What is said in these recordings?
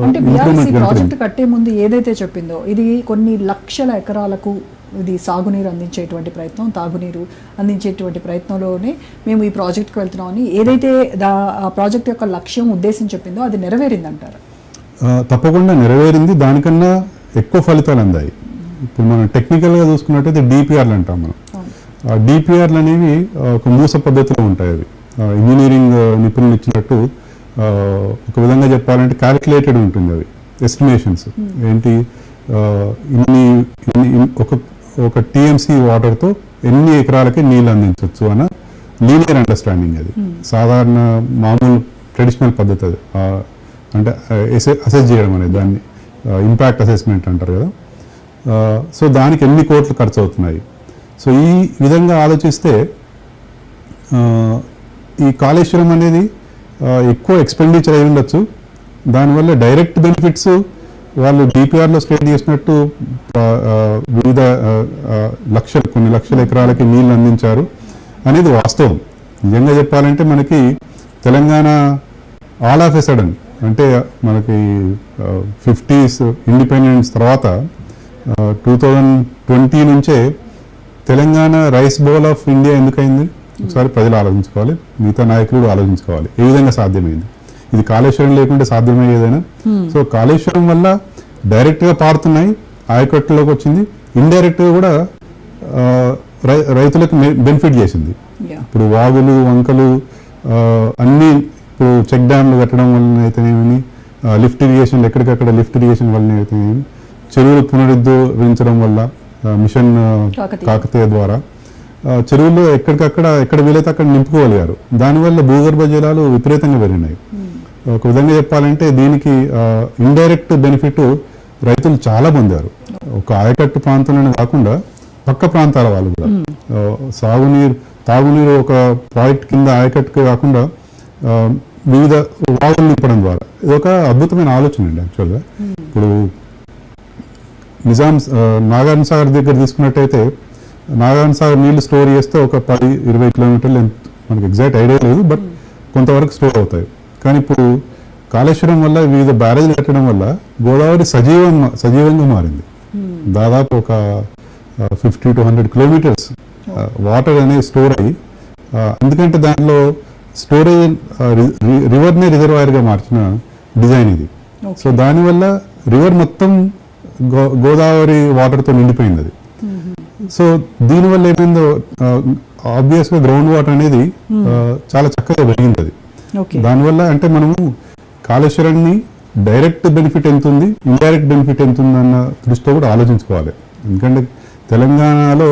అంటే BRS project కట్టే ముందు ఏదైతే చెప్పిందో ఇది కొన్ని లక్షల ఎకరాలకు ఇది సాగునీరు అందించేటువంటి ప్రయత్నం, తాగునీరు అందించేటువంటి ప్రయత్నంలోనే మేము ఈ ప్రాజెక్ట్కి వెళ్తున్నామని ఏదైతే ఆ ప్రాజెక్ట్ యొక్క లక్ష్యం ఉద్దేశం చెప్పిందో అది నెరవేరిందంటారు? తప్పకుండా నెరవేరింది. దానికన్నా ఎక్కువ ఫలితాలు అందాయి. ఇప్పుడు మనం టెక్నికల్గా చూసుకున్నట్టయితే డిపిఆర్లు అంటాం మనం. డిపిఆర్లు అనేవి ఒక మూస పద్ధతిలో ఉంటాయి. అవి ఇంజనీరింగ్ నిపుణులు ఇచ్చినట్టు ఒక విధంగా చెప్పాలంటే క్యాలిక్యులేటెడ్ ఉంటుంది. అవి ఎస్టిమేషన్స్ ఏంటి, ఒక టీఎంసీ వాటర్తో ఎన్ని ఎకరాలకి నీళ్ళు అందించవచ్చు అన్న లీనియర్ అండర్స్టాండింగ్. అది సాధారణ మామూలు ట్రెడిషనల్ పద్ధతి. అది అంటే అసెస్ చేయడం అనేది, దాన్ని ఇంపాక్ట్ అసెస్మెంట్ అంటారు కదా. సో దానికి ఎన్ని కోట్లు ఖర్చు అవుతున్నాయి. సో ఈ విధంగా ఆలోచిస్తే ఈ కాళేశ్వరం అనేది ఎక్కువ ఎక్స్పెండిచర్ అయి ఉండొచ్చు. దానివల్ల డైరెక్ట్ బెనిఫిట్స్ వాళ్ళు డిపిఆర్లో స్టేట్ చేసినట్టు వివిధ కొన్ని లక్షల ఎకరాలకి నీళ్ళు అందించారు అనేది వాస్తవం. నిజంగా చెప్పాలంటే మనకి Telangana all of a sudden అంటే మనకి 50s ఇండిపెండెన్స్ తర్వాత 2020 నుంచే Telangana rice bowl of India ఎందుకైంది ఒకసారి ప్రజలు ఆలోచించుకోవాలి, మిగతా నాయకులు ఆలోచించుకోవాలి. ఏ విధంగా సాధ్యమైంది? ఇది కాళేశ్వరం లేకుంటే సాధ్యమయ్యేదైనా. సో కాళేశ్వరం వల్ల డైరెక్ట్గా పారుతున్నాయి, ఆయకట్టులోకి వచ్చింది. ఇండైరెక్ట్గా కూడా రైతులకు బెనిఫిట్ చేసింది. ఇప్పుడు వాగులు, వంకలు అన్నీ ఇప్పుడు చెక్ డ్యామ్లు కట్టడం వలన అయితేనేమి, లిఫ్ట్ ఇరిగేషన్ ఎక్కడికక్కడ లిఫ్ట్ ఇరిగేషన్ వలన అయితేనేమి, చెరువులు పునరుద్ధరించడం వల్ల మిషన్ కాకతీయ ద్వారా చెరువుల్లో ఎక్కడికక్కడ ఎక్కడ వీలైతే అక్కడ నింపుకోగలిగారు. దానివల్ల భూగర్భ జలాలు విపరీతంగా పెరిగినాయి. ఒక విధంగా చెప్పాలంటే దీనికి ఇండైరెక్ట్ బెనిఫిట్ రైతులు చాలా పొందారు. ఒక ఆయకట్టు ప్రాంతంలోనే కాకుండా పక్క ప్రాంతాల వాళ్ళు కూడా తాగునీరు ఒక ప్రాజెక్ట్ కింద ఆయకట్టుకు కాకుండా వివిధ వాగులు నింపడం ద్వారా ఇది ఒక అద్భుతమైన ఆలోచన అండి. యాక్చువల్గా ఇప్పుడు నాగార్జున సాగర్ దగ్గర తీసుకున్నట్టయితే నాగార్జున సాగర్ నీళ్లు స్టోర్ చేస్తే ఒక 10-20 కిలోమీటర్లు, మనకి ఎగ్జాక్ట్ ఐడియా లేదు, బట్ కొంతవరకు స్టోర్ అవుతాయి. కానీ ఇప్పుడు కాళేశ్వరం వల్ల వివిధ బ్యారేజ్లు కట్టడం వల్ల గోదావరి సజీవంగా మారింది. దాదాపు ఒక 50 to 100 కిలోమీటర్స్ వాటర్ అనేది స్టోర్ అయ్యి, ఎందుకంటే దాంట్లో స్టోరేజ్ రివర్నే రిజర్వాయర్గా మార్చిన డిజైన్ ఇది. సో దానివల్ల రివర్ మొత్తం గోదావరి వాటర్తో నిండిపోయింది అది. సో దీనివల్ల ఏమైందో ఆబ్వియస్గా గ్రౌండ్ వాటర్ అనేది చాలా చక్కగా పెరిగింది అది. దానివల్ల అంటే మనము కాళేశ్వరాన్ని డైరెక్ట్ బెనిఫిట్ ఎంత ఉంది, ఇండైరెక్ట్ బెనిఫిట్ ఎంత ఉంది అన్న దృష్టితో కూడా ఆలోచించుకోవాలి. ఎందుకంటే తెలంగాణలో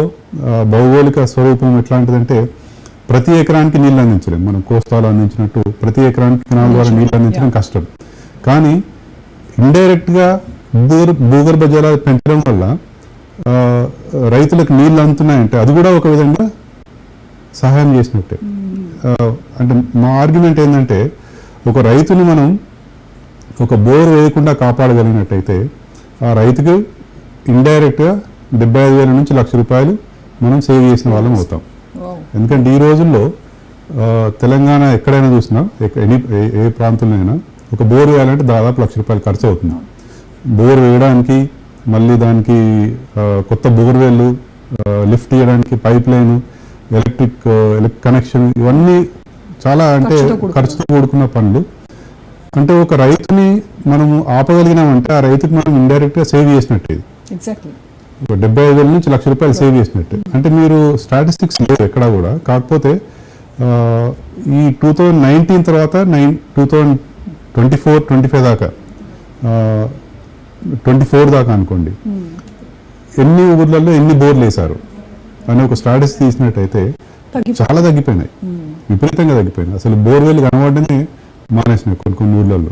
భౌగోళిక స్వరూపం ఎట్లాంటిదంటే ప్రతి ఎకరానికి నీళ్ళు అందించలేం. మనం కోస్తాలో అందించినట్టు ప్రతి ఎకరానికి కెనాల్ ద్వారా నీళ్ళు అందించడం కష్టం. కానీ ఇండైరెక్ట్గా భూగర్భ జలాలు పెంచడం వల్ల రైతులకు నీళ్ళు అందుతున్నాయంటే అది కూడా ఒక విధంగా సహాయం చేసినట్టే. అంటే మా ఆర్గ్యుమెంట్ ఏంటంటే ఒక రైతుని మనం ఒక బోర్ వేయకుండా కాపాడగలిగినట్టయితే ఆ రైతుకు ఇండైరెక్ట్గా 75,000 నుంచి ₹1,00,000 మనం సేవ్ చేసిన వాళ్ళం అవుతాం. ఎందుకంటే ఈ రోజుల్లో తెలంగాణ ఎక్కడైనా చూసినా ఏ ప్రాంతంలో ఒక బోర్ వేయాలంటే దాదాపు ₹1,00,000 ఖర్చు అవుతుంది. బోర్ వేయడానికి, మళ్ళీ దానికి కొత్త బోర్వెల్, లిఫ్ట్ చేయడానికి పైప్ లైన్, ఎలక్ట్రిక్ కనెక్షన్, ఇవన్నీ చాలా అంటే ఖర్చుతో కూడుకున్న పనులు. అంటే ఒక రైతుని మనము ఆపగలిగినామంటే ఆ రైతుకి మనం ఇండైరెక్ట్గా సేవ్ చేసినట్టు. ఒక 75,000 నుంచి ₹1,00,000 సేవ్ చేసినట్టు. అంటే మీరు స్టాటిస్టిక్స్ లేవు ఎక్కడా కూడా. కాకపోతే ఈ 2019 తర్వాత 2024-25 దాకా 24 దాకా అనుకోండి, ఎన్ని ఊర్లలో ఎన్ని బోర్లు వేశారు అనే ఒక స్టాటిస్టిక్స్ తీసినట్టయితే చాలా తగ్గిపోయినాయి, విపరీతంగా తగ్గిపోయినాయి. అసలు బోర్వెల్ కనబడనే మానేసినాయి కొన్ని ఊర్లలో.